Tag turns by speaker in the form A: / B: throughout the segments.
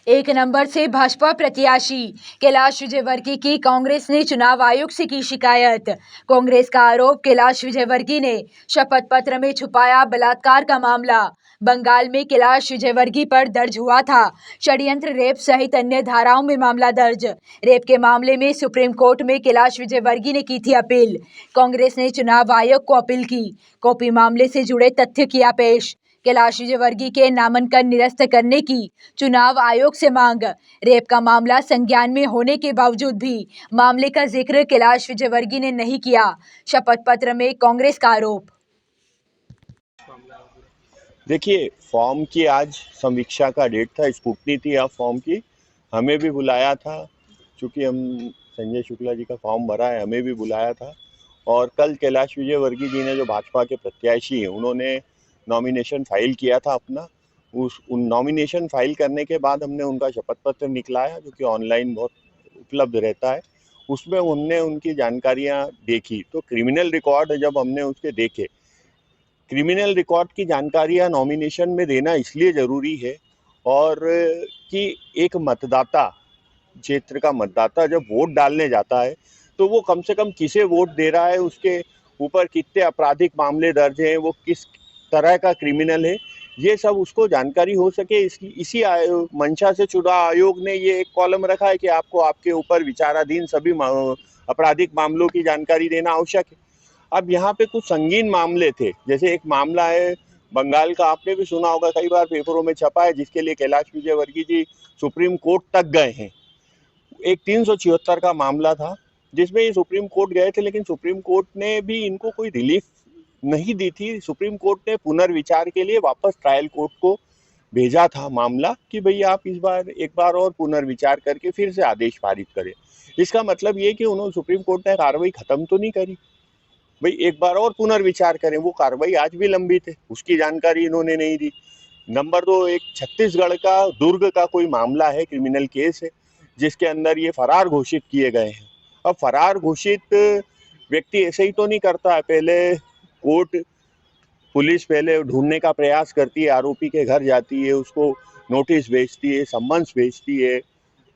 A: एक नंबर से भाजपा प्रत्याशी कैलाश विजयवर्गीय की कांग्रेस ने चुनाव आयोग से की शिकायत। कांग्रेस का आरोप, कैलाश विजयवर्गीय ने शपथ पत्र में छुपाया बलात्कार का मामला। बंगाल में कैलाश विजयवर्गीय पर दर्ज हुआ था षड्यंत्र, रेप सहित अन्य धाराओं में मामला दर्ज। रेप के मामले में सुप्रीम कोर्ट में कैलाश विजयवर्गीय ने की थी अपील। कांग्रेस ने चुनाव आयोग को अपील की। कॉपी मामले से जुड़े तथ्य किया पेश। कैलाश विजयवर्गीय के नामांकन निरस्त करने की चुनाव आयोग से मांग। रेप का मामला संज्ञान में होने के बावजूद भी मामले का जिक्र कैलाश विजयवर्गीय ने नहीं किया। शपथ पत्र में कांग्रेस का आरोप।
B: देखिए, फॉर्म की आज समीक्षा का डेट था, स्क्रूटनी थी अब फॉर्म की। हमें भी बुलाया था, क्योंकि हम संजय शुक्ला जी का फॉर्म भरा है, हमें भी बुलाया था। और कल कैलाश विजयवर्गीय जी ने, जो भाजपा के प्रत्याशी हैं, उन्होंने नॉमिनेशन फाइल किया था अपना। उन नॉमिनेशन फाइल करने के बाद हमने उनका शपथ पत्र निकलाया, जो कि ऑनलाइन बहुत उपलब्ध रहता है। उसमें हमने उनकी जानकारियां देखी, तो क्रिमिनल रिकॉर्ड जब हमने उसके देखे, क्रिमिनल रिकॉर्ड की जानकारियां नॉमिनेशन में देना इसलिए ज़रूरी है और कि एक मतदाता, क्षेत्र का मतदाता जब वोट डालने जाता है तो वो कम से कम किसे वोट दे रहा है, उसके ऊपर कितने आपराधिक मामले दर्ज हैं, वो किस तरह का क्रिमिनल है, ये सब उसको जानकारी हो सके। इसी मंशा से चुनाव आयोग ने ये एक कॉलम रखा है कि आपको आपके ऊपर विचाराधीन सभी आपराधिक मामलों की जानकारी देना आवश्यक है। अब यहाँ पे कुछ संगीन मामले थे, जैसे एक मामला है बंगाल का, आपने भी सुना होगा, कई बार पेपरों में छपा है, जिसके लिए कैलाश विजयवर्गीय जी सुप्रीम कोर्ट तक गए हैं। एक 376 का मामला था, जिसमें ये सुप्रीम कोर्ट गए थे, लेकिन सुप्रीम कोर्ट ने भी इनको कोई रिलीफ नहीं दी थी। सुप्रीम कोर्ट ने पुनर्विचार के लिए वापस ट्रायल कोर्ट को भेजा था मामला कि भैया आप एक बार और पुनर्विचार करके फिर से आदेश पारित करें। इसका मतलब ये कि उन्होंने, सुप्रीम कोर्ट ने कार्रवाई खत्म तो नहीं करी, भाई एक बार और पुनर्विचार करें। वो कार्रवाई आज भी लंबित है, उसकी जानकारी इन्होंने नहीं दी। नंबर 2, एक छत्तीसगढ़ का दुर्ग का कोई मामला है, क्रिमिनल केस है, जिसके अंदर ये फरार घोषित किए गए हैं। अब फरार घोषित व्यक्ति ऐसे ही तो नहीं करता है, पहले पुलिस पहले ढूंढने का प्रयास करती है, आरोपी के घर जाती है, उसको नोटिस भेजती है, सम्मन्स भेजती है,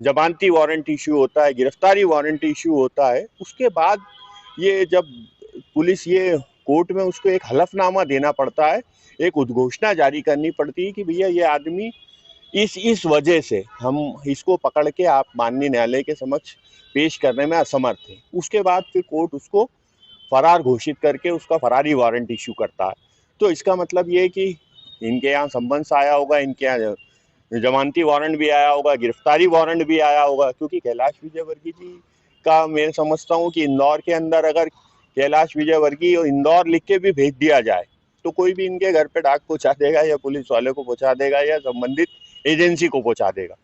B: जमानती वारंट इश्यू होता है, गिरफ्तारी वारंट इश्यू होता है। उसके बाद ये जब पुलिस ये कोर्ट में उसको एक हलफनामा देना पड़ता है, एक उद्घोषणा जारी करनी पड़ती है कि भैया ये आदमी इस वजह से हम इसको पकड़ के आप माननीय न्यायालय के समक्ष पेश करने में असमर्थ है। उसके बाद फिर कोर्ट उसको फरार घोषित करके उसका फरारी वारंट इश्यू करता है। तो इसका मतलब ये है कि इनके यहाँ सम्मन्स आया होगा, इनके यहाँ जमानती वारंट भी आया होगा, गिरफ्तारी वारंट भी आया होगा, क्योंकि कैलाश विजयवर्गीय जी का मैं समझता हूँ कि इंदौर के अंदर अगर कैलाश विजयवर्गीय और इंदौर लिख के भी भेज दिया जाए तो कोई भी इनके घर पे डाक पहुंचा देगा, या पुलिस वाले को पहुंचा देगा, या संबंधित एजेंसी को पहुंचा देगा।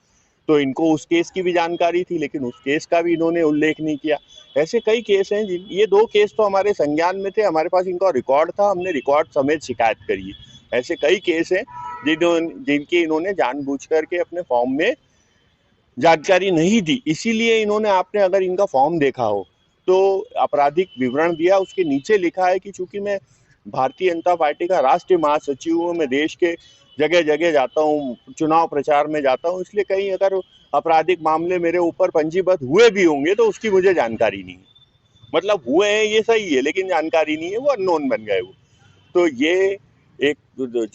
B: तो इनको उस केस की भी जानकारी थी, लेकिन उस केस का भी इन्होंने उल्लेख नहीं किया। ऐसे कई केस हैं, ये 2 केस तो हमारे संज्ञान में थे, हमारे पास इनका रिकॉर्ड था, हमने रिकॉर्ड समेत शिकायत करी है। ऐसे कई केस हैं जिनकी इन्होंने जानबूझ करके अपने फॉर्म में जानकारी नहीं दी। इसीलिए इन्होंने, आपने अगर इनका फॉर्म देखा हो तो आपराधिक विवरण दिया, उसके नीचे लिखा है कि चूंकि मैं भारतीय जनता पार्टी का राष्ट्रीय महासचिव हूँ, मैं देश के जगह जगह जाता हूँ, चुनाव प्रचार में जाता हूँ, इसलिए कहीं अगर आपराधिक मामले मेरे ऊपर पंजीबद्ध हुए भी होंगे तो उसकी मुझे जानकारी नहीं है। मतलब हुए हैं ये सही है, लेकिन जानकारी नहीं है, वो अननोन बन गए वो। तो ये एक जो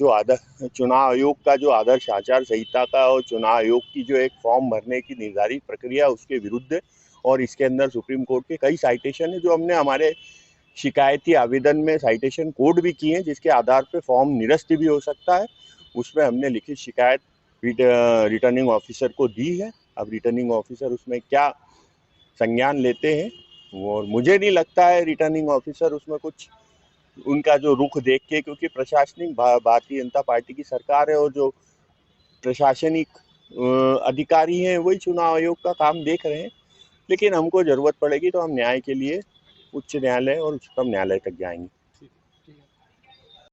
B: चुनाव आयोग का जो आदर्श आचार संहिता का और चुनाव आयोग की जो एक फॉर्म भरने की निर्धारित प्रक्रिया, उसके विरुद्ध है। और इसके अंदर सुप्रीम कोर्ट के कई साइटेशन है, जो हमने हमारे शिकायती आवेदन में साइटेशन कोड भी किए हैं, जिसके आधार पर फॉर्म निरस्त भी हो सकता है। उसमें हमने लिखित शिकायत रिटर्निंग ऑफिसर को दी है। अब रिटर्निंग ऑफिसर उसमें क्या संज्ञान लेते हैं, और मुझे नहीं लगता है रिटर्निंग ऑफिसर उसमें कुछ, उनका जो रुख देख के, क्योंकि प्रशासनिक भारतीय जनता पार्टी की सरकार है, और जो प्रशासनिक अधिकारी हैं वही चुनाव आयोग का काम देख रहे हैं। लेकिन हमको ज़रूरत पड़ेगी तो हम न्याय के लिए उच्च न्यायालय और उच्चतम न्यायालय तक जाएंगे।